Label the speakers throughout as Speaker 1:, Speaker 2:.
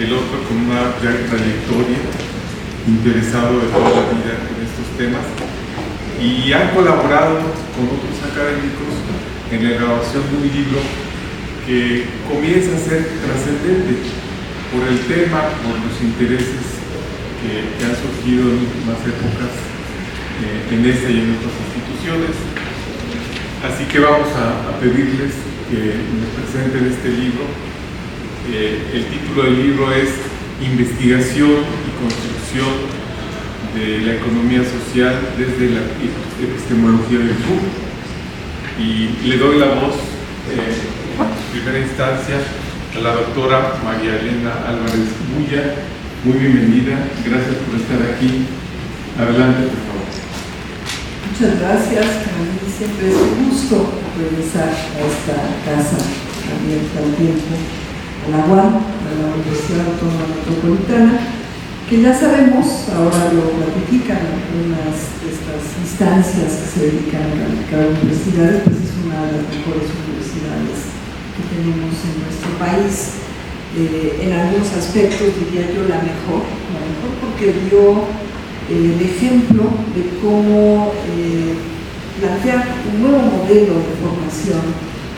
Speaker 1: el otro con una ya trayectoria, interesado de toda la vida en estos temas, y han colaborado con otros académicos en la elaboración de un libro que comienza a ser trascendente por el tema, por los intereses que han surgido en últimas épocas en esta y en otras instituciones. Así que vamos a pedirles que nos presenten este libro. El título del libro es Investigación y construcción de la economía social desde la epistemología del sur. Y le doy la voz en primera instancia a la doctora María Elena Álvarez Bulla. Muy bienvenida, gracias por estar aquí. Adelante, por favor.
Speaker 2: Muchas gracias. Para mí siempre es un gusto regresar a esta casa abierta al tiempo, a la UAM, a la Universidad Autónoma Metropolitana, que ya sabemos, ahora lo ratifican algunas de estas instancias que se dedican a calificar universidades, pues es una de las mejores universidades que tenemos en nuestro país. En algunos aspectos diría yo la mejor porque dio el ejemplo de cómo plantear un nuevo modelo de formación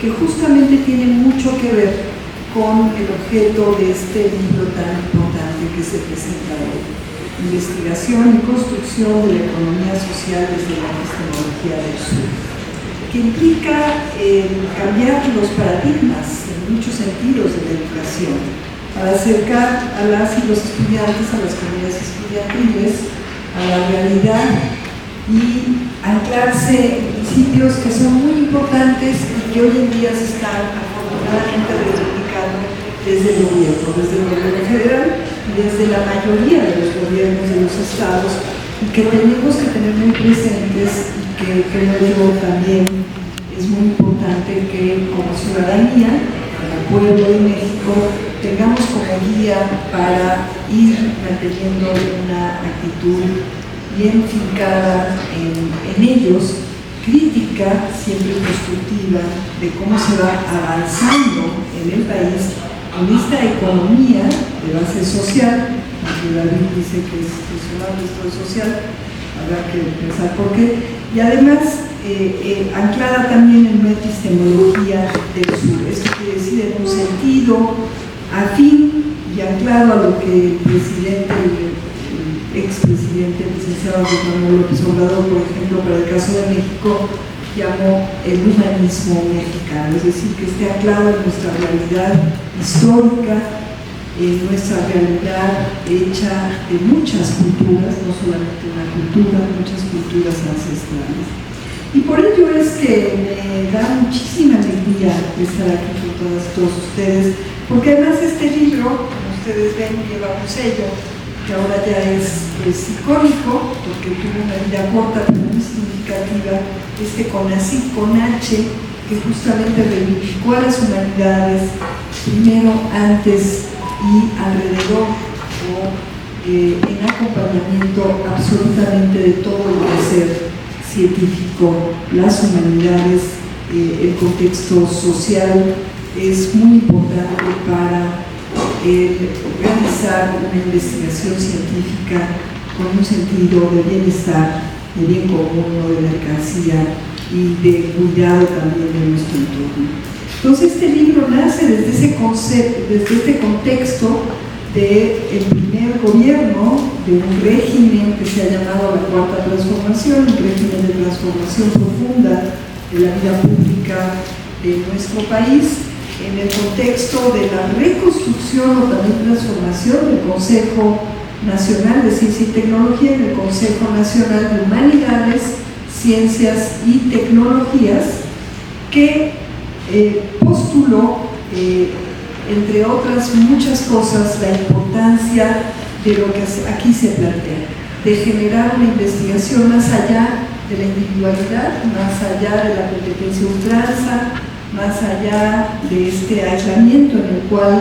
Speaker 2: que justamente tiene mucho que ver con el objeto de este libro tan importante que se presenta hoy: Investigación y construcción de la economía social desde la epistemología del sur, que implica cambiar los paradigmas en muchos sentidos de la educación para acercar a las y los estudiantes, a las comunidades estudiantiles, a la realidad y anclarse en principios que son muy importantes y que hoy en día se están afortunadamente reivindicando desde el gobierno federal y desde la mayoría de los gobiernos de los estados, y que tenemos que tener muy presentes, y que creo yo también es muy importante que como ciudadanía, como pueblo de México, tengamos como guía para ir manteniendo una actitud bien fincada en ellos, crítica, siempre constructiva, de cómo se va avanzando en el país en esta economía de base social, aunque David dice que es personal, esto es social, habrá que pensar por qué, y además anclada también en una epistemología del sur. Esto quiere decir en un sentido afín y anclado a lo que el presidente, el expresidente, el licenciado Manuel López Obrador, por ejemplo, para el caso de México, llamó el humanismo mexicano, es decir, que esté anclado en nuestra realidad histórica, en nuestra realidad hecha de muchas culturas, no solamente una cultura, muchas culturas ancestrales. Y por ello es que me da muchísima alegría estar aquí con todos ustedes, porque además este libro, como ustedes ven, lleva un sello que ahora ya es icónico, porque tuvo una vida corta pero muy significativa, CONACYT con H, que justamente reivindicó a las humanidades primero, antes y alrededor, o en acompañamiento absolutamente de todo el quehacer científico, las humanidades, el contexto social es muy importante para realizar una investigación científica con un sentido de bienestar, de bien común, no de mercancía, y de cuidado también de nuestro entorno. Entonces este libro nace desde ese concepto, desde este contexto del primer gobierno de un régimen que se ha llamado la Cuarta Transformación, un régimen de transformación profunda de la vida pública de nuestro país, en el contexto de la reconstrucción o también transformación del Consejo Nacional de Ciencia y Tecnología, en el Consejo Nacional de Humanidades, Ciencias y Tecnologías, que postuló, entre otras muchas cosas, la importancia de lo que aquí se plantea, de generar una investigación más allá de la individualidad, más allá de la competencia ultranza, más allá de este aislamiento en el cual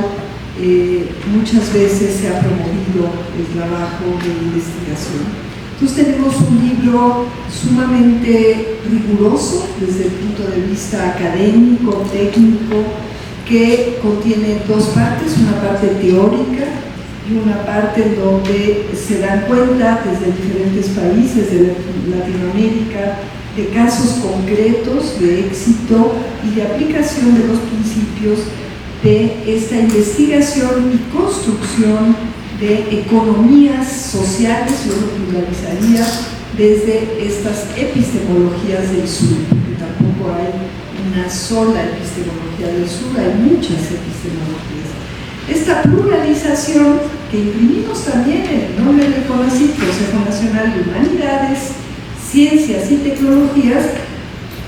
Speaker 2: muchas veces se ha promovido el trabajo de investigación. Entonces tenemos un libro sumamente riguroso desde el punto de vista académico, técnico, que contiene dos partes, una parte teórica y una parte en donde se dan cuenta desde diferentes países de Latinoamérica de casos concretos de éxito y de aplicación de los principios de esta investigación y construcción de economías sociales, yo lo pluralizaría, desde estas epistemologías del sur, porque tampoco hay una sola epistemología del sur, hay muchas epistemologías. Esta pluralización que imprimimos también en el nombre del CONACYT, Consejo Nacional de Humanidades, Ciencias y Tecnologías,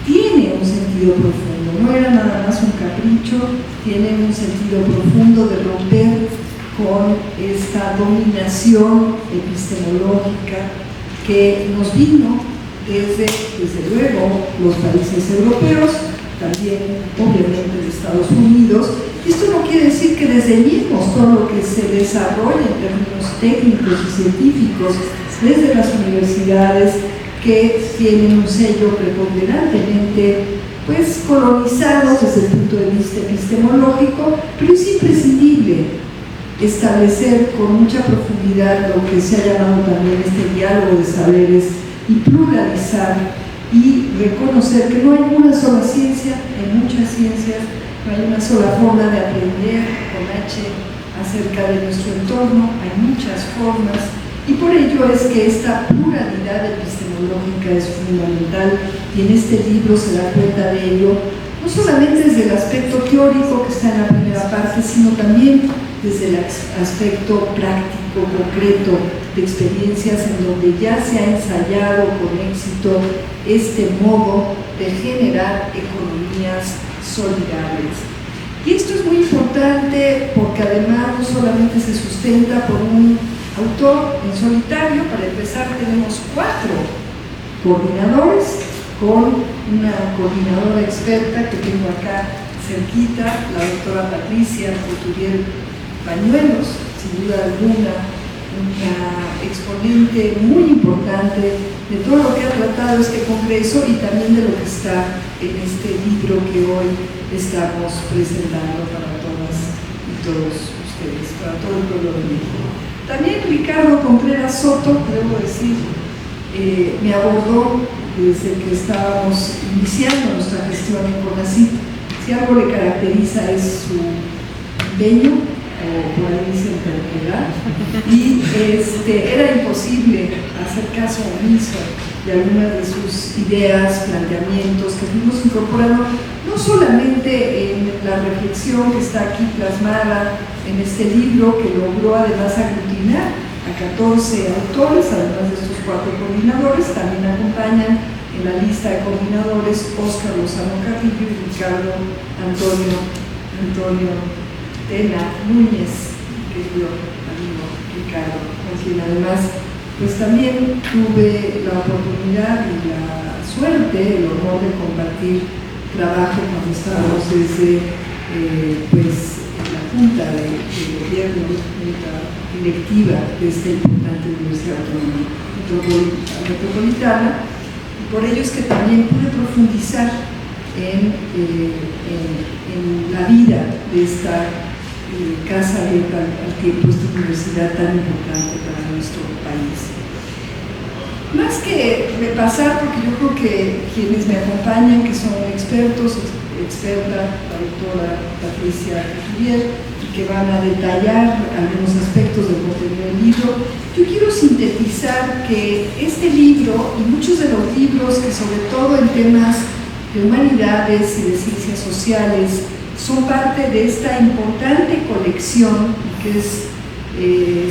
Speaker 2: tiene un sentido profundo, no era nada más un capricho, tiene un sentido profundo de romper con esta dominación epistemológica que nos vino desde luego los países europeos, también obviamente de Estados Unidos. Esto no quiere decir que desdeñemos todo lo que se desarrolla en términos técnicos y científicos desde las universidades, que tienen un sello preponderantemente pues colonizados desde el punto de vista epistemológico, pero es imprescindible establecer con mucha profundidad lo que se ha llamado también este diálogo de saberes y pluralizar y reconocer que no hay una sola ciencia, en muchas ciencias no hay una sola forma de aprender con H acerca de nuestro entorno, hay muchas formas. Y por ello es que esta pluralidad epistemológica es fundamental, y en este libro se da cuenta de ello, no solamente desde el aspecto teórico que está en la primera parte, sino también desde el aspecto práctico, concreto, de experiencias en donde ya se ha ensayado con éxito este modo de generar economías solidarias. Y esto es muy importante porque además no solamente se sustenta por un autor en solitario. Para empezar, tenemos 4 coordinadores, con una coordinadora experta que tengo acá cerquita, la doctora Patricia Couturier Bañuelos, sin duda alguna una exponente muy importante de todo lo que ha tratado este congreso y también de lo que está en este libro que hoy estamos presentando para todas y todos ustedes, para todo el pueblo de México. También Ricardo Contreras Soto, debo decir, me abordó desde que estábamos iniciando nuestra gestión en CONACYT. Si algo le caracteriza es su empeño, o por ahí dicen terquedad, y era imposible hacer caso omiso de algunas de sus ideas, planteamientos que fuimos incorporando, no solamente en la reflexión que está aquí plasmada en este libro, que logró además aglutinar a 14 autores, además de estos 4 coordinadores. También acompañan en la lista de coordinadores Óscar Lozano Carrillo y Ricardo Antonio Tena Núñez, querido amigo Ricardo, con quien además pues también tuve la oportunidad y la suerte, el honor de compartir trabajo cuando estábamos desde la Junta de Gobierno, Junta Directiva de esta importante Universidad Metropolitana, y por ello es que también pude profundizar en la vida de esta casa abierta al tiempo, esta universidad tan importante para nuestro país. Más que repasar, porque yo creo que quienes me acompañan, que son expertos, experta, la doctora Patricia Couturier, y que van a detallar algunos aspectos del contenido del libro, yo quiero sintetizar que este libro y muchos de los libros que sobre todo en temas de humanidades y de ciencias sociales son parte de esta importante colección que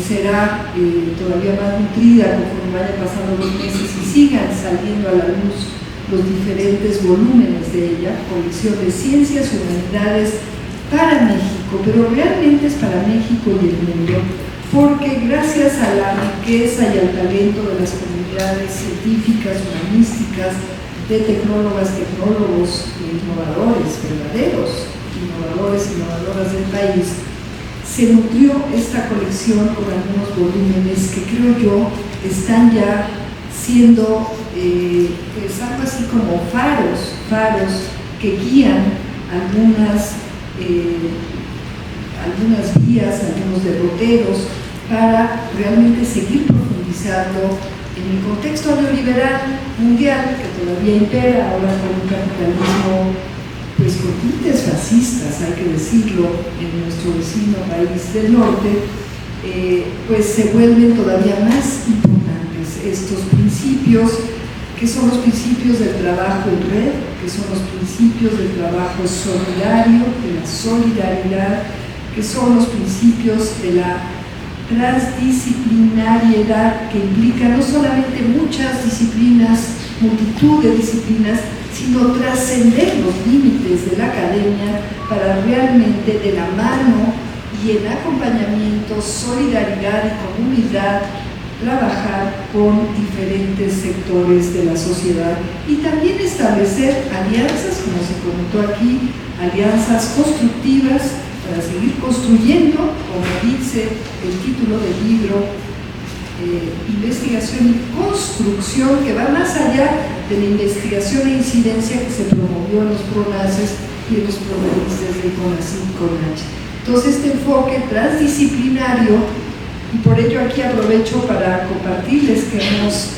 Speaker 2: será todavía más nutrida conforme vayan pasando los meses y sigan saliendo a la luz los diferentes volúmenes de ella, colección de ciencias y humanidades para México, pero realmente es para México y el mundo, porque gracias a la riqueza y al talento de las comunidades científicas, humanísticas, de tecnólogas, tecnólogos e innovadores, verdaderos innovadores, innovadoras del país, se nutrió esta colección con algunos volúmenes que creo yo están ya siendo pues algo así como faros que guían algunas vías, algunos derroteros para realmente seguir profundizando en el contexto neoliberal mundial que todavía impera ahora con un capitalismo pues con tintes fascistas, hay que decirlo, en nuestro vecino país del norte, pues se vuelven todavía más importantes estos principios, que son los principios del trabajo en red, que son los principios del trabajo solidario, de la solidaridad, que son los principios de la transdisciplinariedad, que implica no solamente muchas disciplinas, multitud de disciplinas, sino trascender los límites de la academia para realmente de la mano y en acompañamiento, solidaridad y con humildad trabajar con diferentes sectores de la sociedad y también establecer alianzas, como se comentó aquí, alianzas constructivas para seguir construyendo, como dice el título del libro, investigación y construcción, que va más allá de la investigación e incidencia que se promovió en los PRONACES y en los PRONACES desde CONACYT con H. Entonces, este enfoque transdisciplinario, y por ello aquí aprovecho para compartirles que hemos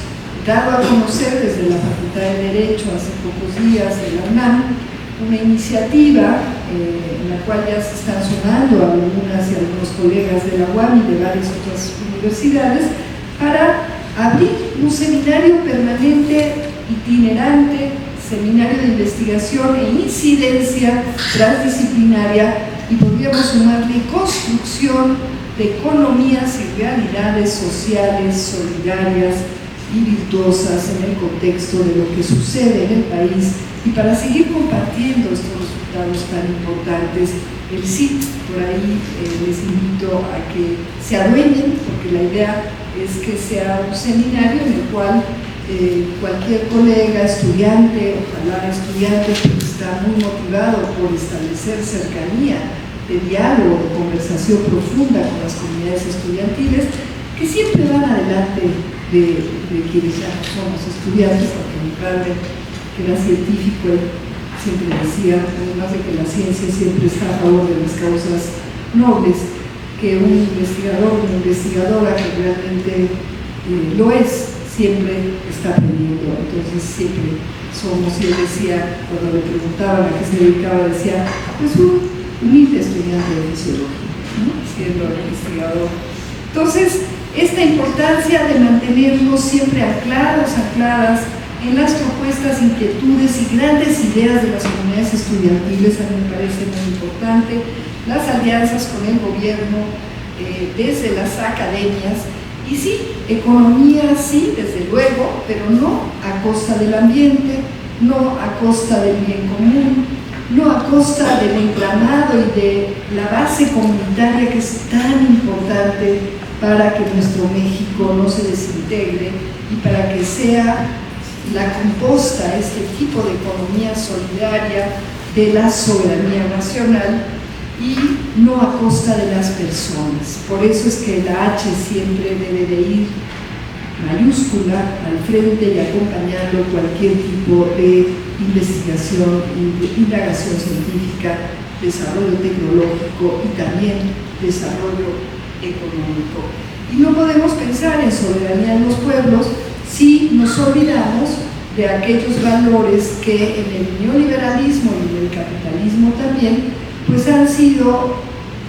Speaker 2: dado a conocer desde la Facultad de Derecho hace pocos días de la UNAM una iniciativa en la cual ya se están sumando algunas y algunos colegas de la UAM y de varias otras universidades para abrir un seminario permanente, itinerante, seminario de investigación e incidencia transdisciplinaria, y podríamos sumarle construcción de economías y realidades sociales, solidarias y virtuosas en el contexto de lo que sucede en el país, y para seguir compartiendo estos resultados tan importantes. El CIT, por ahí les invito a que se adueñen, porque la idea es que sea un seminario en el cual cualquier colega, estudiante, ojalá estudiante que está muy motivado por establecer cercanía de diálogo, de conversación profunda con las comunidades estudiantiles, que siempre van adelante de quienes ya somos estudiantes, porque mi padre, que era científico, siempre decía, además de que la ciencia siempre está a favor de las causas nobles, que un investigador, una investigadora que realmente lo es, siempre está aprendiendo. Entonces siempre somos, y él decía, cuando le preguntaban a qué se dedicaba, decía, pues un humilde estudiante de fisiología, ¿no? Siendo investigador. Entonces, esta importancia de mantenernos siempre ancladas en las propuestas, inquietudes y grandes ideas de las comunidades estudiantiles, a mí me parece muy importante. Las alianzas con el gobierno, desde las academias, y sí, economía sí, desde luego, pero no a costa del ambiente, no a costa del bien común, no a costa del entramado y de la base comunitaria que es tan importante para que nuestro México no se desintegre y para que sea la composta, este tipo de economía solidaria de la soberanía nacional, y no a costa de las personas. Por eso es que la H siempre debe de ir mayúscula al frente y acompañando cualquier tipo de investigación, indagación científica, desarrollo tecnológico y también desarrollo económico. Y no podemos pensar en soberanía de los pueblos si nos olvidamos de aquellos valores que en el neoliberalismo y en el capitalismo también pues han sido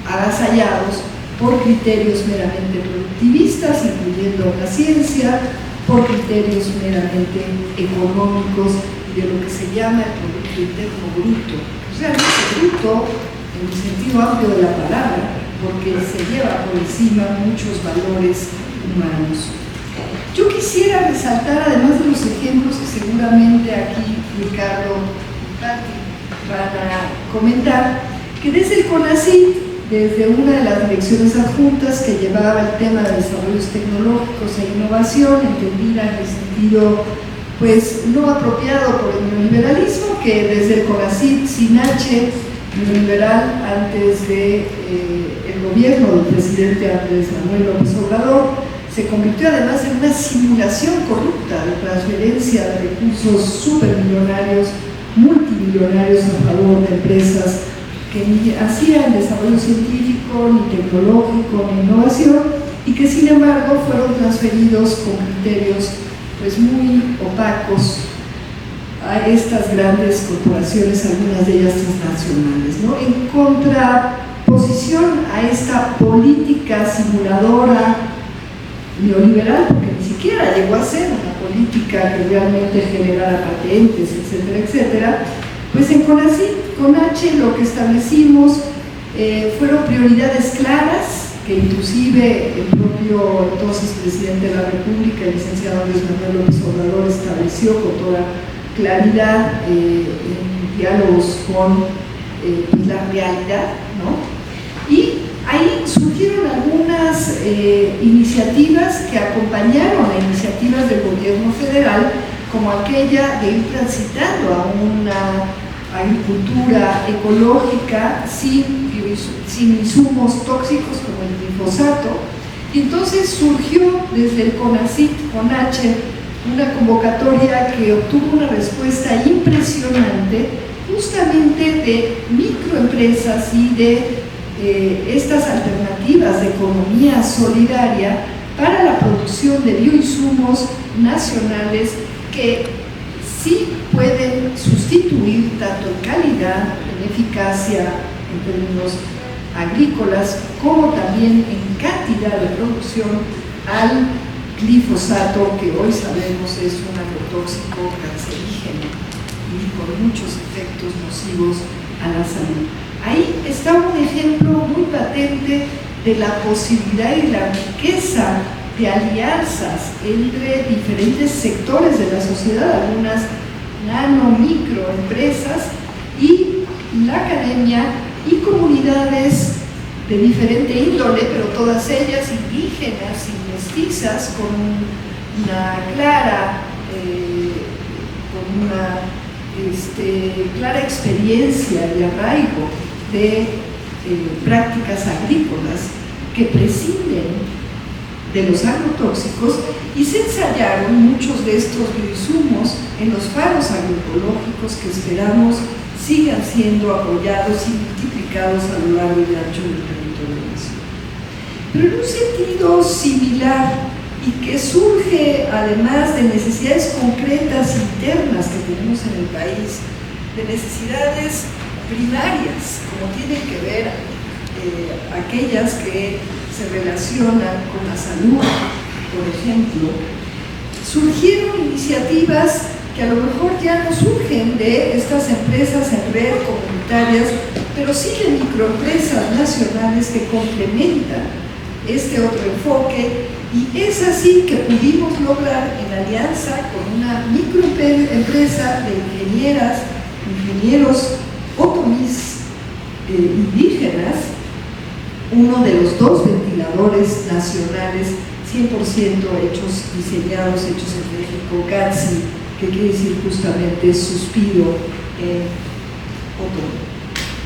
Speaker 2: avasallados por criterios meramente productivistas, incluyendo la ciencia, por criterios meramente económicos y de lo que se llama el Producto Interno Bruto. O sea, no es bruto en el sentido amplio de la palabra, porque se lleva por encima muchos valores humanos. Yo quisiera resaltar, además de los ejemplos que seguramente aquí Ricardo y Patti van a comentar, que desde el CONACYT, desde una de las direcciones adjuntas que llevaba el tema de desarrollos tecnológicos e innovación, entendida en el sentido pues no apropiado por el neoliberalismo, que desde el CONACYT sin H, neoliberal antes de el gobierno del presidente Andrés Manuel López Obrador, se convirtió además en una simulación corrupta de transferencia de recursos supermillonarios, multimillonarios a favor de empresas que ni hacían desarrollo científico, ni tecnológico, ni innovación, y que sin embargo fueron transferidos con criterios pues muy opacos a estas grandes corporaciones, algunas de ellas transnacionales, ¿no? En contraposición a esta política simuladora neoliberal, porque ni siquiera llegó a ser una política que realmente generara patentes, etcétera, etcétera, pues en CONACYT, con H, lo que establecimos fueron prioridades claras, que inclusive el propio entonces presidente de la República, el licenciado Andrés Manuel López Obrador, estableció con toda claridad en diálogos con la realidad, ¿no? Y ahí surgieron algunas iniciativas que acompañaron a iniciativas del gobierno federal, como aquella de ir transitando a una agricultura ecológica sin insumos tóxicos como el glifosato. Y entonces surgió desde el CONACYT, con H, una convocatoria que obtuvo una respuesta impresionante justamente de microempresas y de estas alternativas de economía solidaria para la producción de bioinsumos nacionales que sí pueden sustituir tanto en calidad, en eficacia, en términos agrícolas, como también en cantidad de producción al glifosato, que hoy sabemos es un agrotóxico cancerígeno y con muchos efectos nocivos a la salud. Ahí está un ejemplo muy patente de la posibilidad y la riqueza de alianzas entre diferentes sectores de la sociedad, algunas nano, microempresas y la academia y comunidades de diferente índole, pero todas ellas indígenas y mestizas, con una clara clara experiencia y arraigo de prácticas agrícolas que prescinden de los agrotóxicos, y se ensayaron muchos de estos bioinsumos en los faros agroecológicos que esperamos sigan siendo apoyados y multiplicados a lo largo y ancho del territorio nacional. Pero en un sentido similar, y que surge además de necesidades concretas internas que tenemos en el país, de necesidades primarias, como tienen que ver aquellas que se relacionan con la salud, por ejemplo, surgieron iniciativas que a lo mejor ya no surgen de estas empresas en red comunitarias, pero sí de microempresas nacionales que complementan este otro enfoque, y es así que pudimos lograr, en alianza con una microempresa de ingenieros otomís indígenas, uno de los 2 ventiladores nacionales 100% diseñados, hechos en México, GATSI, que quiere decir justamente suspiro otomí.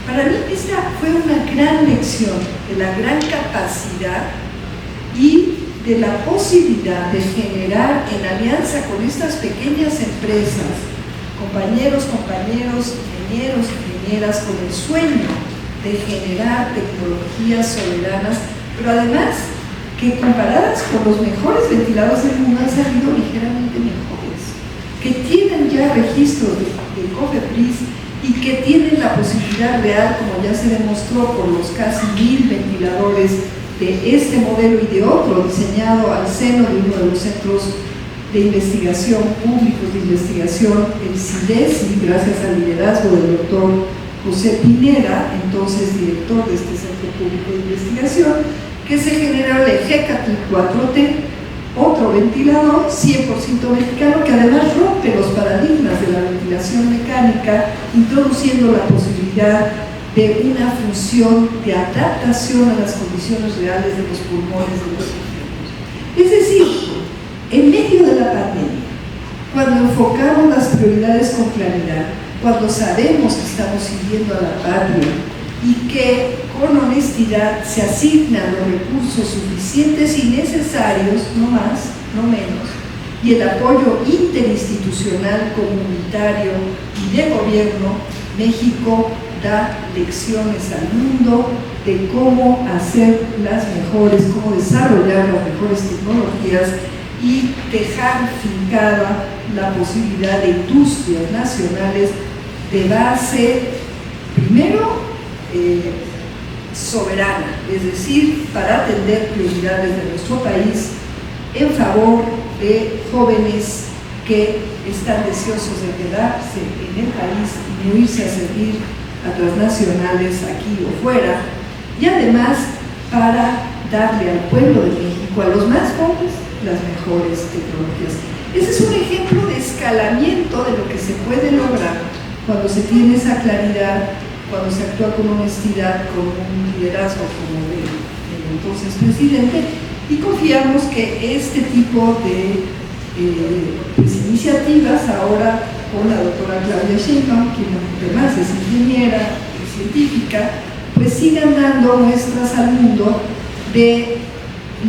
Speaker 2: Para mí esta fue una gran lección de la gran capacidad y de la posibilidad de generar en alianza con estas pequeñas empresas, compañeros, ingenieras, con el sueño de generar tecnologías soberanas, pero además que comparadas con los mejores ventiladores del mundo han salido ligeramente mejores, que tienen ya registros de COFEPRIS y que tienen la posibilidad real, como ya se demostró por los casi 1000 ventiladores de este modelo y de otro diseñado al seno de uno de los centros de investigación públicos de investigación, el CIDESI, gracias al liderazgo del doctor José Pineda, entonces director de este centro público de investigación, que se generó el EGECATL 4T, otro ventilador 100% mexicano que además rompe los paradigmas de la ventilación mecánica, introduciendo la posibilidad de una función de adaptación a las condiciones reales de los pulmones de los enfermos. Es decir, en medio de la pandemia, cuando enfocamos las prioridades con claridad, cuando sabemos que estamos sirviendo a la patria y que con honestidad se asignan los recursos suficientes y necesarios, no más, no menos, y el apoyo interinstitucional, comunitario y de gobierno, México da lecciones al mundo de cómo hacer cómo desarrollar las mejores tecnologías y dejar fincada la posibilidad de industrias nacionales de base, primero, soberana, es decir, para atender prioridades de nuestro país en favor de jóvenes que están deseosos de quedarse en el país y no irse a servir a transnacionales aquí o fuera, y además para darle al pueblo de México, a los más jóvenes, las mejores tecnologías. Ese es un ejemplo de escalamiento de lo que se puede lograr cuando se tiene esa claridad, cuando se actúa con honestidad, con un liderazgo como el entonces presidente, y confiamos que este tipo de iniciativas, ahora con la doctora Claudia Sheinbaum, quien además es ingeniera y científica, pues sigan dando muestras al mundo de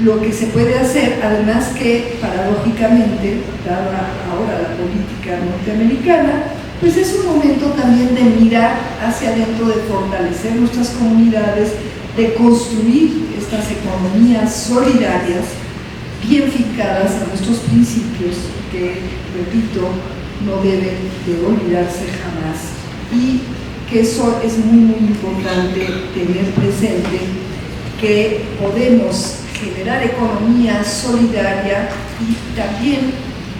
Speaker 2: lo que se puede hacer, además que paradójicamente, dada ahora la política norteamericana, pues es un momento también de mirar hacia adentro, de fortalecer nuestras comunidades, de construir estas economías solidarias, bien fincadas a nuestros principios, que, repito, no deben de olvidarse jamás, y que eso es muy importante tener presente, que podemos generar economía solidaria y también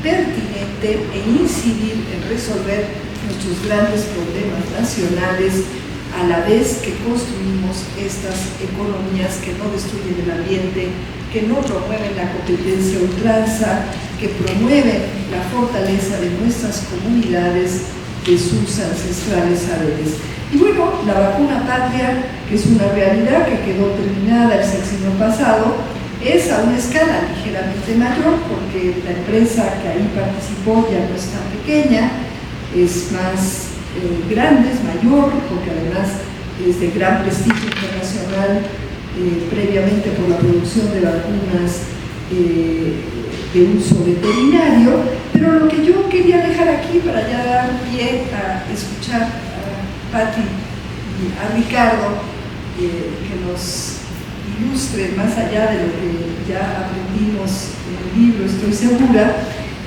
Speaker 2: pertinente e incidir en resolver nuestros grandes problemas nacionales, a la vez que construimos estas economías que no destruyen el ambiente, que no promueven la competencia a ultranza, que promueven la fortaleza de nuestras comunidades, de sus ancestrales saberes. Y bueno, la vacuna patria, que es una realidad que quedó terminada el sexenio pasado, es a una escala ligeramente mayor, porque la empresa que ahí participó ya no es tan pequeña, es más grande, es mayor, porque además es de gran prestigio internacional, previamente por la producción de vacunas de uso veterinario. Pero lo que yo quería dejar aquí, para ya dar pie a escuchar a Pati y a Ricardo, que nos ilustre más allá de lo que ya aprendimos en el libro, estoy segura,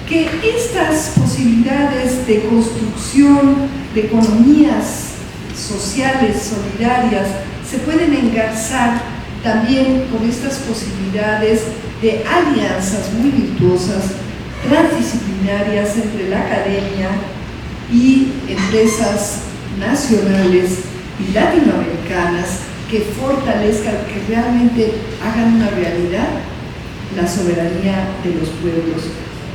Speaker 2: que estas posibilidades de construcción de economías sociales, solidarias, se pueden engarzar también con estas posibilidades de alianzas muy virtuosas, transdisciplinarias entre la academia y empresas nacionales y latinoamericanas que fortalezcan, que realmente hagan una realidad la soberanía de los pueblos.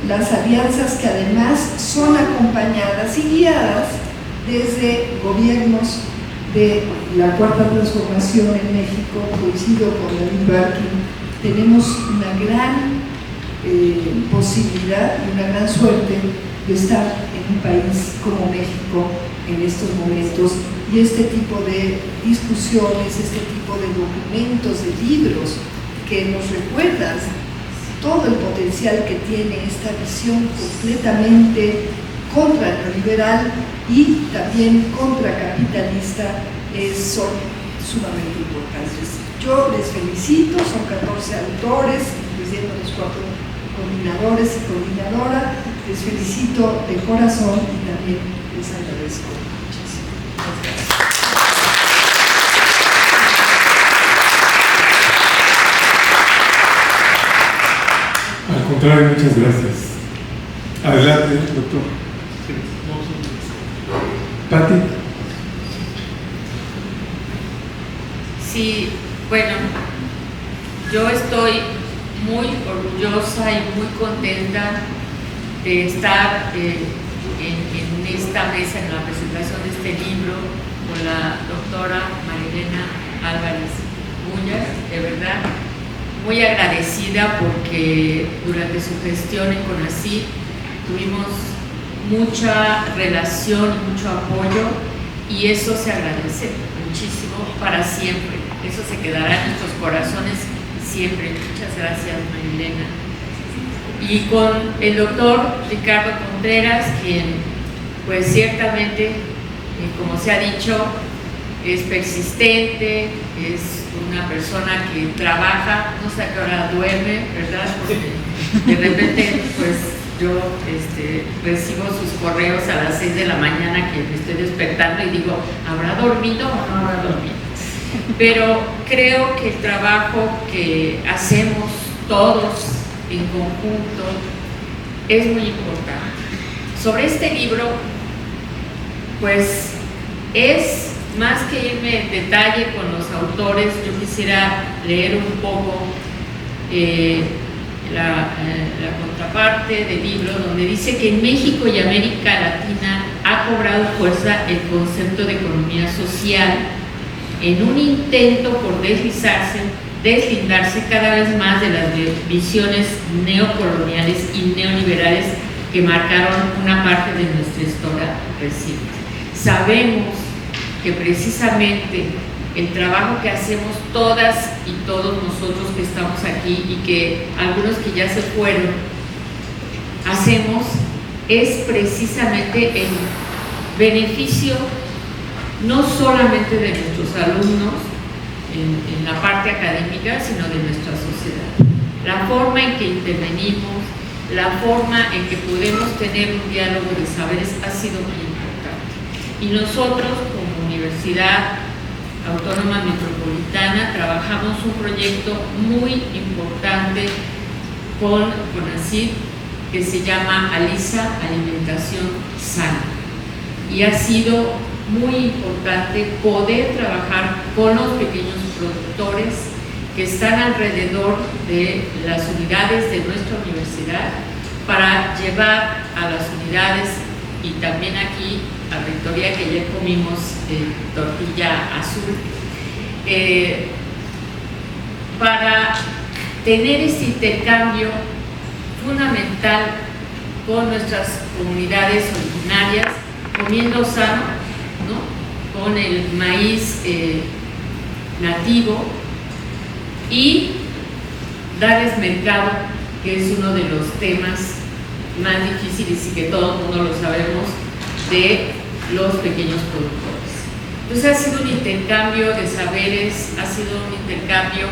Speaker 2: Las alianzas que además son acompañadas y guiadas desde gobiernos de la Cuarta Transformación en México, coincido con David Barkin, tenemos una gran posibilidad y una gran suerte de estar en un país como México en estos momentos, y este tipo de discusiones, este tipo de documentos, de libros que nos recuerdan todo el potencial que tiene esta visión completamente contraneoliberal y también contracapitalista, son sumamente importantes. Yo les felicito, son 14 autores, incluyendo los 4 coordinadores y coordinadora. Les felicito de corazón y también les agradezco muchísimo. Gracias.
Speaker 1: Al contrario, muchas gracias. Adelante, doctor. Pati.
Speaker 3: Sí, bueno, yo estoy muy orgullosa y muy contenta de estar en esta mesa, en la presentación de este libro, con la doctora Marilena Álvarez Muñoz, de verdad, muy agradecida porque durante su gestión en CONACYT tuvimos mucha relación, mucho apoyo, y eso se agradece muchísimo para siempre. Eso se quedará en nuestros corazones siempre. Muchas gracias, Marilena. Y con el doctor Ricardo Contreras, quien pues ciertamente, como se ha dicho, es persistente, es una persona que trabaja, no sé a qué hora duerme, ¿verdad? Porque de repente, pues yo recibo sus correos a las 6 de la mañana que me estoy despertando y digo, ¿habrá dormido o no habrá dormido? Pero creo que el trabajo que hacemos todos en conjunto es muy importante. Sobre este libro, pues es más que irme en detalle con los autores, yo quisiera leer un poco la contraparte del libro, donde dice que en México y América Latina ha cobrado fuerza el concepto de economía social en un intento por deslindarse cada vez más de las visiones neocoloniales y neoliberales que marcaron una parte de nuestra historia reciente. Sabemos que precisamente el trabajo que hacemos todas y todos nosotros que estamos aquí y que algunos que ya se fueron hacemos es precisamente en beneficio no solamente de nuestros alumnos en la parte académica, sino de nuestra sociedad. La forma en que intervenimos, la forma en que podemos tener un diálogo de saberes ha sido muy importante. Y nosotros, como Universidad Autónoma Metropolitana, trabajamos un proyecto muy importante con CONACYT que se llama ALISA, Alimentación Sana. Y ha sido muy importante poder trabajar con los pequeños productores que están alrededor de las unidades de nuestra universidad para llevar a las unidades y también aquí a Victoria, que ayer comimos tortilla azul, para tener este intercambio fundamental con nuestras comunidades originarias, comiendo sano, ¿no? Con el maíz nativo y darles mercado, que es uno de los temas más difíciles y que todo el mundo lo sabemos, de los pequeños productores. Entonces ha sido un intercambio de saberes, ha sido un intercambio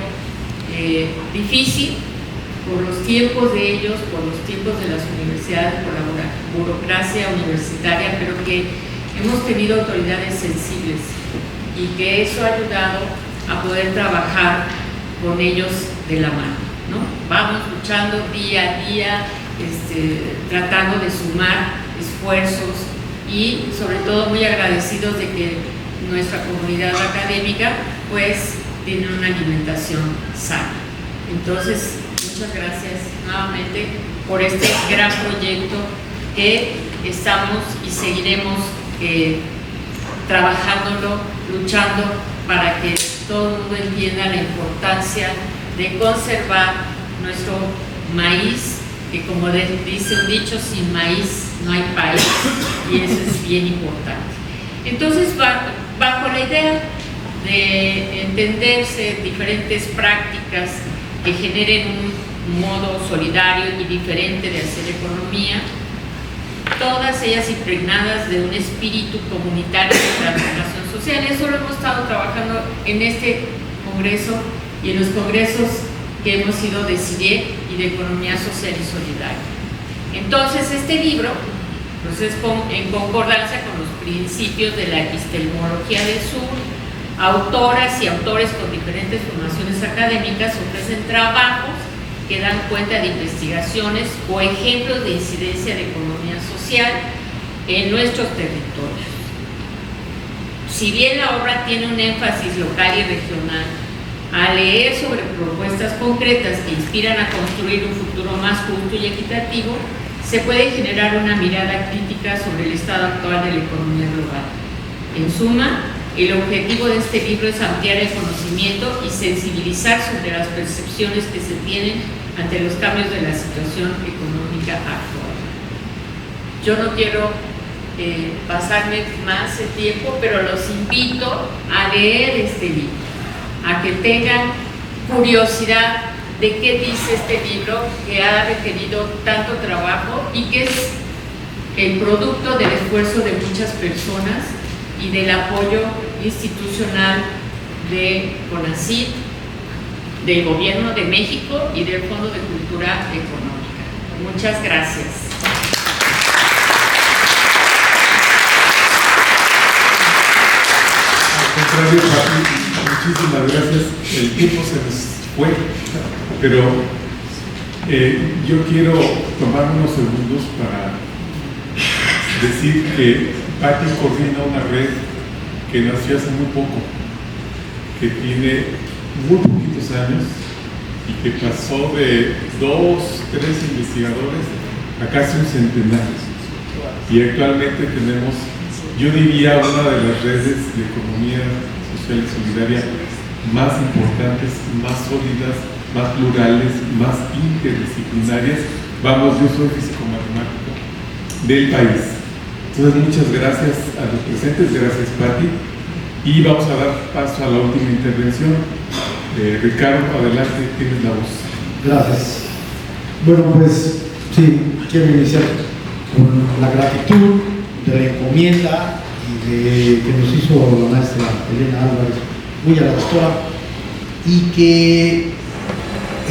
Speaker 3: difícil por los tiempos de ellos, por los tiempos de las universidades, por la burocracia universitaria, pero que hemos tenido autoridades sensibles y que eso ha ayudado a poder trabajar con ellos de la mano, ¿no? Vamos luchando día a día, tratando de sumar esfuerzos y sobre todo muy agradecidos de que nuestra comunidad académica pues tiene una alimentación sana. Entonces, muchas gracias nuevamente por este gran proyecto que estamos y seguiremos trabajándolo, luchando para que todo el mundo entienda la importancia de conservar nuestro maíz, que como dice un dicho, sin maíz no hay país, y eso es bien importante. Entonces, bajo la idea de entenderse diferentes prácticas que generen un modo solidario y diferente de hacer economía, todas ellas impregnadas de un espíritu comunitario de transformación social. Eso lo hemos estado trabajando en este congreso y en los congresos que hemos sido de CIDE y de Economía Social y Solidaria. Entonces, este libro pues, es en concordancia con los principios de la epistemología del sur. Autoras y autores con diferentes formaciones académicas ofrecen trabajos que dan cuenta de investigaciones o ejemplos de incidencia de economía social en nuestros territorios. Si bien la obra tiene un énfasis local y regional, al leer sobre propuestas concretas que inspiran a construir un futuro más justo y equitativo, se puede generar una mirada crítica sobre el estado actual de la economía global. En suma, el objetivo de este libro es ampliar el conocimiento y sensibilizar sobre las percepciones que se tienen ante los cambios de la situación económica actual. Yo no quiero pasarme más el tiempo, pero los invito a leer este libro, a que tengan curiosidad de qué dice este libro que ha requerido tanto trabajo y que es el producto del esfuerzo de muchas personas y del apoyo institucional de CONACYT, del Gobierno de México y del Fondo de Cultura Económica. Muchas gracias.
Speaker 1: Al contrario, Pati, muchísimas gracias. El tiempo se nos fue, pero yo quiero tomar unos segundos para decir que Pati coordina una red que nació hace muy poco, que tiene muy poquitos años y que pasó de 2, 3 investigadores a casi un centenar. Y actualmente tenemos, yo diría, una de las redes de economía social y solidaria más importantes, más sólidas, más plurales, más interdisciplinarias. Vamos, yo soy físico-matemático del país. Entonces, muchas gracias a los presentes, gracias Pati. Y vamos a dar paso a la última intervención. Ricardo, adelante, tienes la voz.
Speaker 4: Gracias. Bueno, pues sí, quiero iniciar con la gratitud de la encomienda y de que nos hizo la maestra Elena Álvarez, muy a la doctora, y que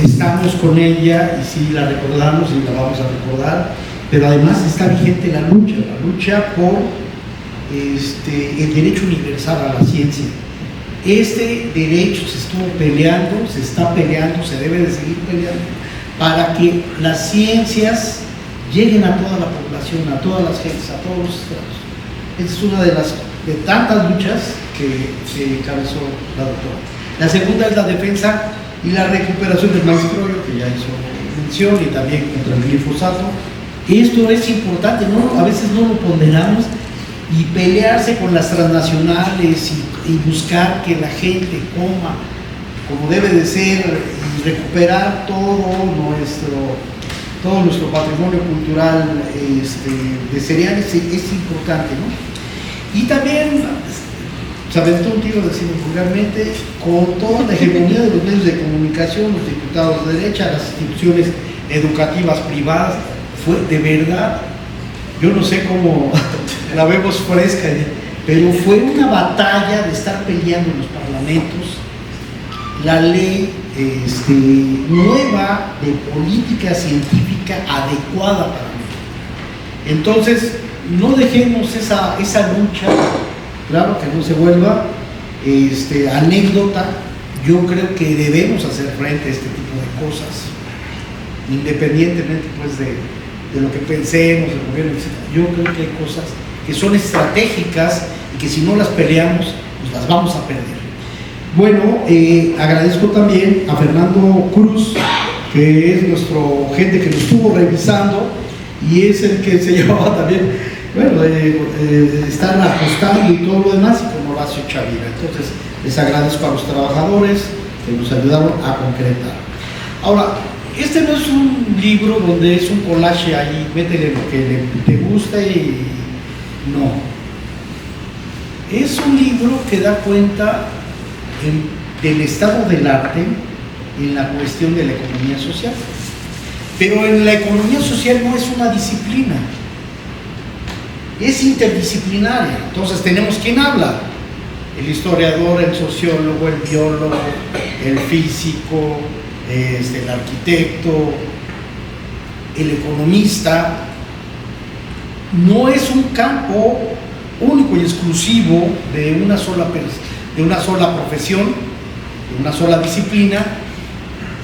Speaker 4: estamos con ella y sí la recordamos y la vamos a recordar, pero además está vigente la lucha por el derecho universal a la ciencia. Este derecho se estuvo peleando, se está peleando, se debe de seguir peleando para que las ciencias lleguen a toda la población, a todas las gentes, a todos los estados. Esta es una de tantas luchas que se encabezó la doctora. La segunda es la defensa y la recuperación del maíz criollo, que ya hizo mención, y también contra el glifosato. Esto es importante, ¿no? A veces no lo ponderamos, y pelearse con las transnacionales y buscar que la gente coma como debe de ser y recuperar todo nuestro patrimonio cultural de cereales es importante, ¿no? Y también se aventó un tiro, decimos vulgarmente, con toda la hegemonía de los medios de comunicación, los diputados de derecha, las instituciones educativas privadas. Fue de verdad, yo no sé cómo la vemos fresca, pero fue una batalla de estar peleando en los parlamentos la ley nueva de política científica adecuada para México. Entonces, no dejemos esa lucha, claro, que no se vuelva anécdota. Yo creo que debemos hacer frente a este tipo de cosas, independientemente pues de lo que pensemos, del gobierno, etc. Yo creo que hay cosas que son estratégicas y que si no las peleamos, pues las vamos a perder. Bueno, agradezco también a Fernando Cruz, que es nuestro gente que nos estuvo revisando y es el que se llevaba también, bueno, estar ajustando y todo lo demás, y con Horacio Chavira. Entonces, les agradezco a los trabajadores que nos ayudaron a concretar. Ahora, este no es un libro donde es un collage ahí, métele lo que te guste y no. Es un libro que da cuenta del estado del arte en la cuestión de la economía social. Pero en la economía social no es una disciplina, es interdisciplinaria. Entonces tenemos quién habla: el historiador, el sociólogo, el biólogo, el físico, el arquitecto, el economista. No es un campo único y exclusivo de una sola profesión, de una sola disciplina,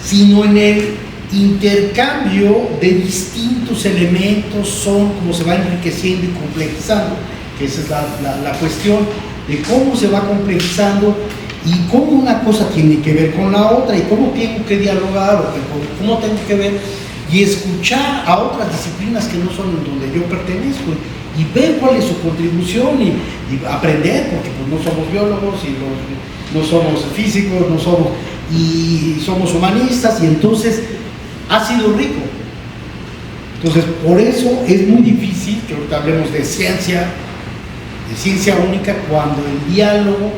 Speaker 4: sino en el intercambio de distintos elementos, son como se va enriqueciendo y complejizando, que esa es la cuestión de cómo se va complejizando y cómo una cosa tiene que ver con la otra y cómo tengo que dialogar o cómo tengo que ver y escuchar a otras disciplinas que no son donde yo pertenezco y ver cuál es su contribución y aprender, porque pues no somos biólogos y no somos físicos, y somos humanistas, y entonces ha sido rico. Entonces, por eso es muy difícil que ahorita hablemos de ciencia única, cuando el diálogo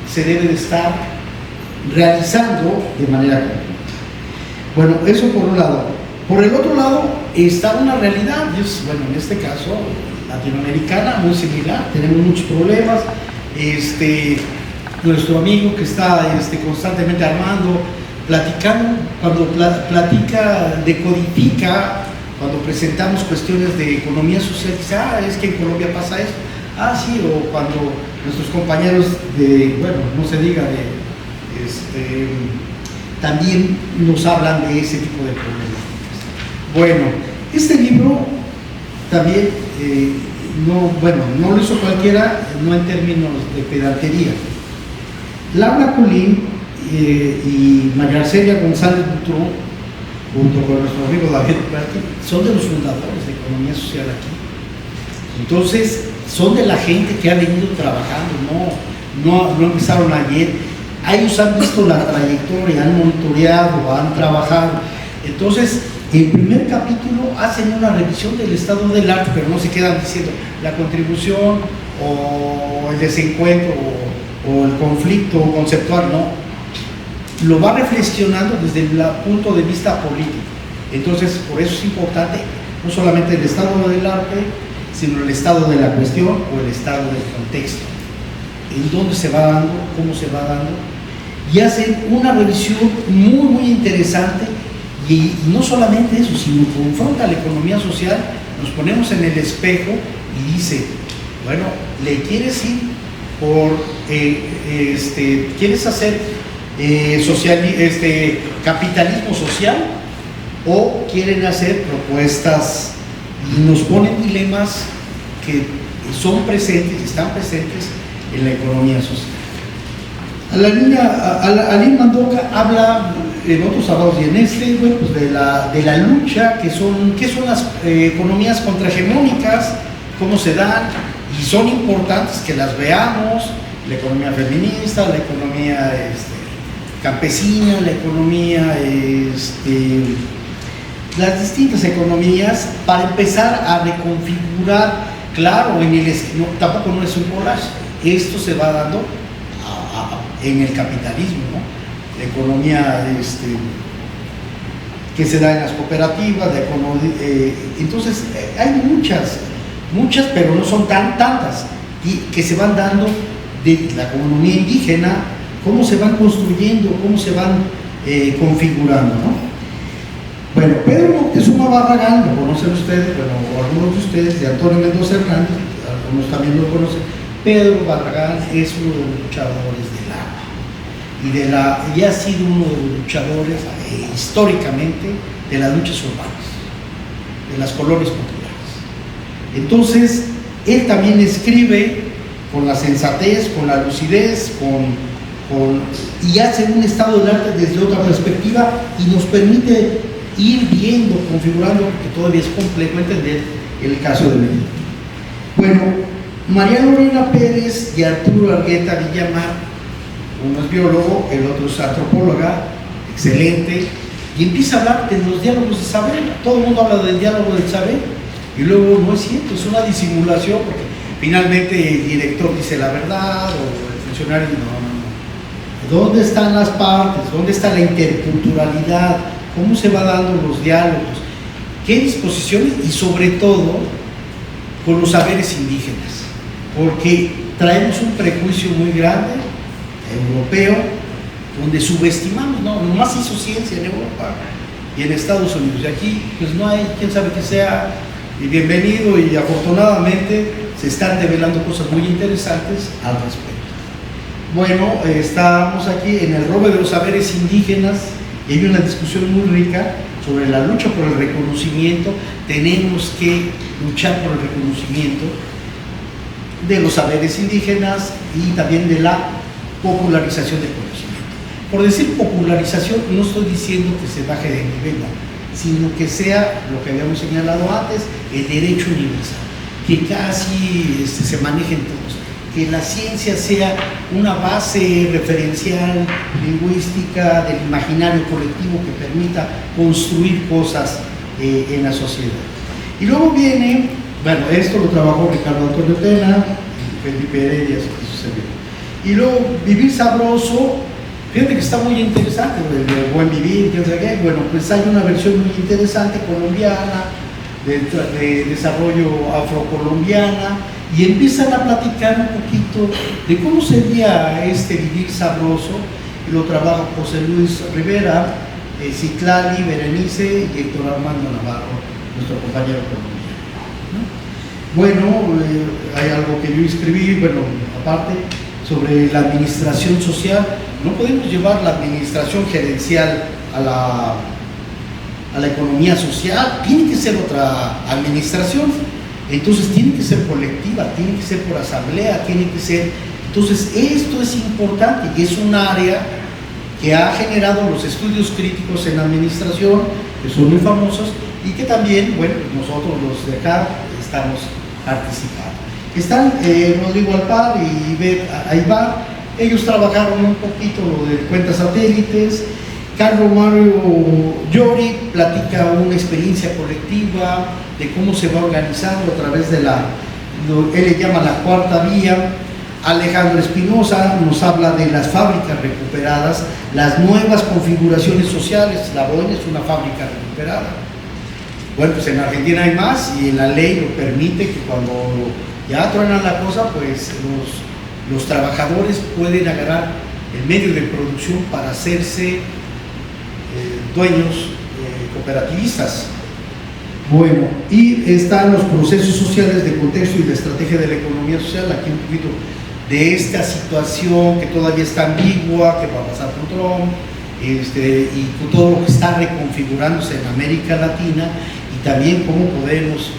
Speaker 4: se debe de estar realizando de manera conjunta. Bueno, eso por un lado. Por el otro lado está una realidad, bueno, en este caso latinoamericana, muy similar. Tenemos muchos problemas nuestro amigo que está constantemente Armando, platicando, cuando platica, decodifica, cuando presentamos cuestiones de economía social, dice, es que en Colombia pasa esto, sí, o cuando nuestros compañeros no se diga, también nos hablan de ese tipo de problemáticas. Bueno, este libro también, no lo hizo cualquiera, no en términos de pedantería. Laura Colín y María Arcelia González Butrón, junto con nuestro amigo David Berti, son de los fundadores de Economía Social aquí. Entonces, son de la gente que ha venido trabajando, no empezaron ayer. Ellos han visto la trayectoria, han monitoreado, han trabajado. Entonces, el primer capítulo hacen una revisión del estado del arte, pero no se quedan diciendo la contribución o el desencuentro o el conflicto conceptual, no. Lo va reflexionando desde el punto de vista político. Entonces, por eso es importante no solamente el estado del arte, sino el estado de la cuestión o el estado del contexto. En dónde se va dando, cómo se va dando. Y hacen una revisión muy, muy interesante. Y no solamente eso, sino confronta la economía social, nos ponemos en el espejo y dice, bueno, ¿le quieres ir por, quieres hacer capitalismo social o quieren hacer propuestas? Y nos ponen dilemas que son presentes, están presentes en la economía social. Aline Mandoca habla en otros sábados y en pues de la lucha, que son las economías contrahegemónicas, cómo se dan, y son importantes que las veamos, la economía feminista, la economía campesina, la economía, las distintas economías, para empezar a reconfigurar, claro, tampoco no es un collage, esto se va dando en el capitalismo, ¿no? La economía que se da en las cooperativas, entonces hay muchas, pero no son tantas, y que se van dando de la economía indígena, cómo se van construyendo, cómo se van configurando, ¿no? Bueno, Pedro Moctezuma Barragán, lo conocen ustedes, o algunos de ustedes, de Antonio Mendoza Hernández, algunos también lo conocen. Pedro Barragán es uno de los luchadores del agua y ha sido uno de los luchadores históricamente de las luchas urbanas, de las colonias populares. Entonces, él también escribe con la sensatez, con la lucidez, y hace un estado del arte desde otra perspectiva y nos permite ir viendo, configurando, porque todavía es complejo entender el caso de México. Bueno, María Lorena Pérez y Arturo Argueta Villamar, uno es biólogo, el otro es antropóloga, excelente, y empieza a hablar de los diálogos de saber. Todo el mundo habla del diálogo del saber, y luego no es cierto, es una disimulación, porque finalmente el director dice la verdad, o el funcionario no. ¿Dónde están las partes? ¿Dónde está la interculturalidad? ¿Cómo se van dando los diálogos? ¿Qué disposiciones? Y sobre todo, con los saberes indígenas, porque traemos un prejuicio muy grande, europeo, donde subestimamos, nomás hizo ciencia en Europa y en Estados Unidos, y aquí pues no hay, quién sabe qué sea, y bienvenido, y afortunadamente se están revelando cosas muy interesantes al respecto. Bueno, estamos aquí en el robo de los saberes indígenas, y hay una discusión muy rica sobre la lucha por el reconocimiento. Tenemos que luchar por el reconocimiento de los saberes indígenas y también de la popularización del conocimiento. Por decir popularización, no estoy diciendo que se baje de nivel, sino que sea lo que habíamos señalado antes, el derecho universal, que casi se manejen todos, que la ciencia sea una base referencial, lingüística, del imaginario colectivo que permita construir cosas en la sociedad. Y luego viene, bueno, esto lo trabajó Ricardo Antonio Tena, Felipe Heredia, y luego Vivir Sabroso, fíjate que está muy interesante, el buen vivir, bueno, pues hay una versión muy interesante colombiana, de desarrollo afrocolombiana, y empiezan a platicar un poquito de cómo sería este vivir sabroso, y lo trabaja José Luis Rivera, Citlali, Berenice y Héctor Armando Navarro, nuestro compañero colombiano, ¿no? Bueno, hay algo que yo escribí, bueno, aparte, sobre la administración social. No podemos llevar la administración gerencial a la economía social, tiene que ser otra administración, entonces tiene que ser colectiva, tiene que ser por asamblea, tiene que ser... Entonces esto es importante y es un área que ha generado los estudios críticos en administración, que son muy famosos y que también, bueno, nosotros los de acá estamos participando. Están Rodrigo Alpar y Ivette Aybar, ellos trabajaron un poquito lo de cuentas satélites. Carlos Mario Llori platica una experiencia colectiva de cómo se va organizando a través de él le llama la cuarta vía. Alejandro Espinosa nos habla de las fábricas recuperadas, las nuevas configuraciones sociales. La Boeing es una fábrica recuperada. Bueno, pues en Argentina hay más y la ley lo permite, que cuando ya truenan la cosa, pues los trabajadores pueden agarrar el medio de producción para hacerse dueños cooperativistas. Bueno, y están los procesos sociales de contexto y la estrategia de la economía social. Aquí un poquito de esta situación que todavía está ambigua, que va a pasar con Trump, y con todo lo que está reconfigurándose en América Latina, y también cómo podemos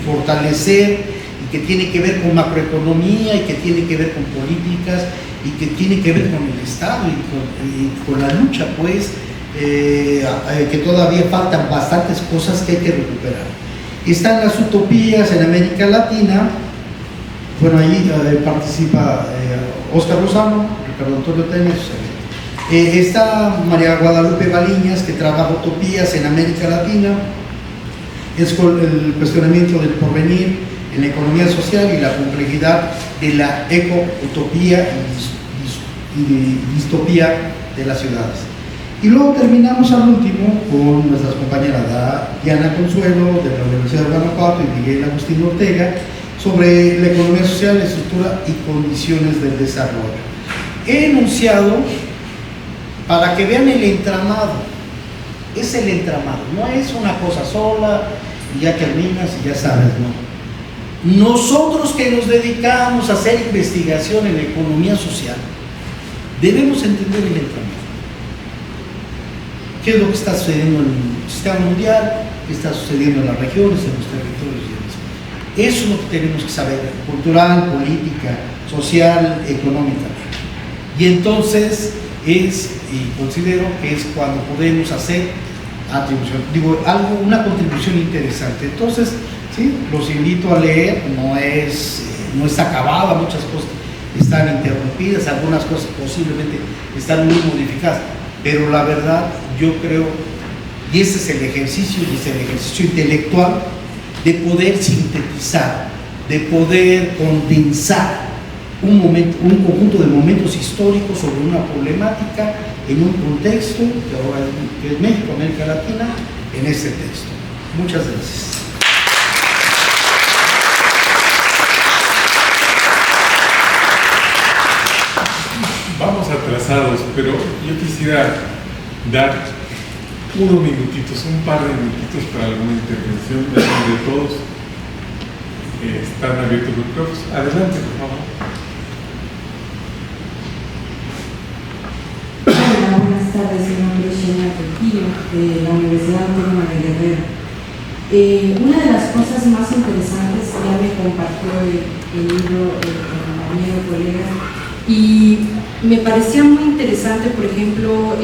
Speaker 4: fortalecer, y que tiene que ver con macroeconomía, y que tiene que ver con políticas, y que tiene que ver con el Estado y con la lucha, pues, que todavía faltan bastantes cosas que hay que recuperar. Están las utopías en América Latina. Bueno, allí participa Óscar Lozano, Ricardo Antonio Tenis. Está María Guadalupe Baliñas, que trabaja utopías en América Latina. Es el cuestionamiento del porvenir en la economía social y la complejidad de la eco-utopía y distopía de las ciudades. Y luego terminamos al último con nuestras compañeras Diana Consuelo de la Universidad de Guanajuato y Miguel Agustín Ortega sobre la economía social, estructura y condiciones del desarrollo. He enunciado para que vean el entramado. Es el entramado, no es una cosa sola y ya terminas y ya sabes, no. Nosotros que nos dedicamos a hacer investigación en la economía social debemos entender el entramado. ¿Qué es lo que está sucediendo en el sistema mundial? ¿Qué está sucediendo en las regiones, en los territorios y demás? Eso es lo que tenemos que saber, cultural, política, social, económicamente. Y entonces considero que es cuando podemos hacer una contribución interesante. Entonces, sí, los invito a leer, no está acabada, muchas cosas están interrumpidas, algunas cosas posiblemente están muy modificadas, pero la verdad yo creo, y ese es el ejercicio intelectual, de poder sintetizar, de poder condensar un conjunto de momentos históricos sobre una problemática en un contexto que ahora es México, América Latina, en este texto. Muchas gracias.
Speaker 1: Vamos atrasados, pero yo quisiera dar unos minutitos, un par de minutitos para alguna intervención de todos. Están abiertos los micrófonos. Adelante, por favor.
Speaker 5: Hola, buenas tardes. Mi nombre es Sheila Portillo, de la Universidad Autónoma de Guerrero. Una de las cosas más interesantes, ya me compartió el libro el compañero colega, y me parecía muy interesante, por ejemplo,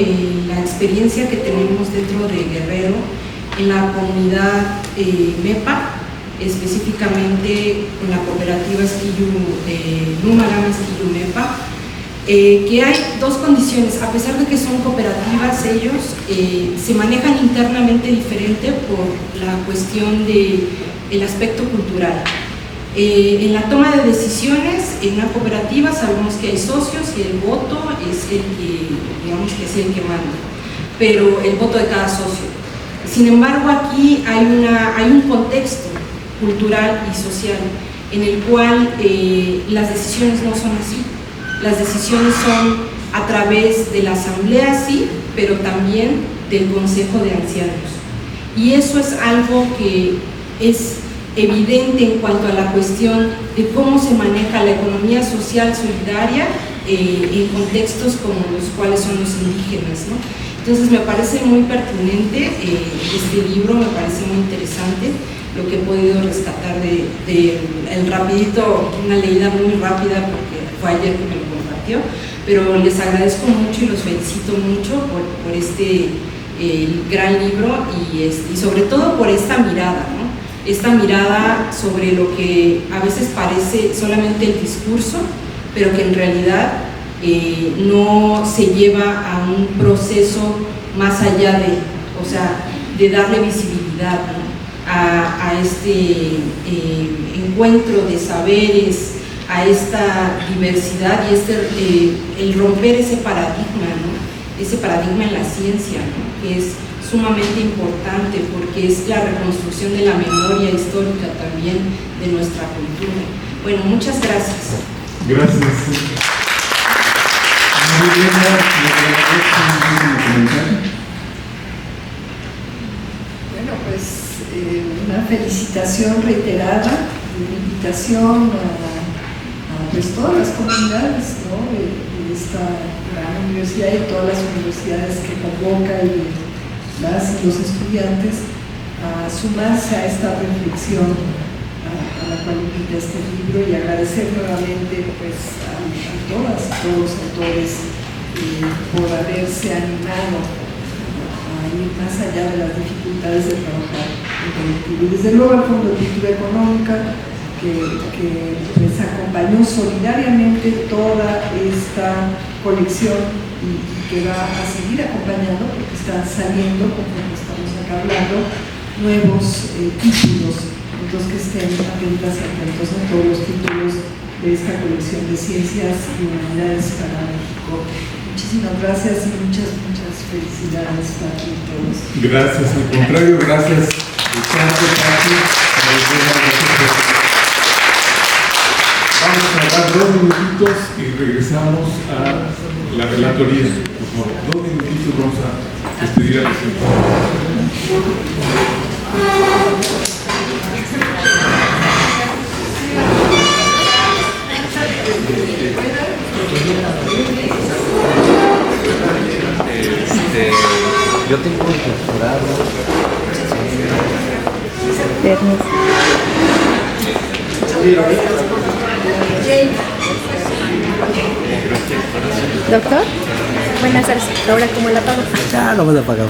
Speaker 5: la experiencia que tenemos dentro de Guerrero en la comunidad MEPA, específicamente con la cooperativa Numarama Esquillu MEPA, que hay dos condiciones. A pesar de que son cooperativas, ellos se manejan internamente diferente por la cuestión del aspecto cultural. En la toma de decisiones en una cooperativa sabemos que hay socios y el voto es el que, digamos que es el que manda, pero el voto de cada socio. Sin embargo, aquí hay un contexto cultural y social en el cual las decisiones no son así. Las decisiones son a través de la asamblea, sí, pero también del Consejo de Ancianos. Y eso es algo que es evidente en cuanto a la cuestión de cómo se maneja la economía social solidaria en contextos como los cuales son los indígenas, ¿no? Entonces me parece muy pertinente este libro, me parece muy interesante lo que he podido rescatar de el rapidito, una leída muy rápida porque fue ayer que me lo compartió, pero les agradezco mucho y los felicito mucho por este gran libro y sobre todo por esta mirada, ¿no? Esta mirada sobre lo que a veces parece solamente el discurso, pero que en realidad no se lleva a un proceso más allá de darle visibilidad, ¿no? a este encuentro de saberes, a esta diversidad y el romper ese paradigma, ¿no? Ese paradigma en la ciencia, ¿no? Que es sumamente importante porque es la reconstrucción de la memoria histórica también de nuestra cultura. Bueno, muchas gracias.
Speaker 1: Gracias. Muy bien,
Speaker 2: Bueno, pues una felicitación reiterada, una invitación a pues, todas las comunidades, ¿no? de esta gran universidad y todas las universidades que convoca y los estudiantes a sumarse a esta reflexión a la cual invita este libro y agradecer nuevamente pues, a todos los autores por haberse animado a ir más allá de las dificultades de trabajar en colectivo. Y desde luego al Fondo de Cultura Económica que les acompañó solidariamente toda esta colección y que va a seguir acompañando porque están saliendo, como estamos acá hablando, nuevos títulos. Entonces que estén atentas y atentos a todos los títulos de esta colección de ciencias y humanidades para México. Muchísimas gracias y muchas felicidades para todos.
Speaker 1: Gracias, al contrario, gracias. Vamos a dar 2 minutitos y regresamos a la relatoría. Por favor, 2 minutitos vamos a despedir a los
Speaker 6: yo tengo un doctorado.
Speaker 7: Doctor, buenas tardes. Ahora, ¿cómo la pago?
Speaker 6: Ya lo vas a pagar.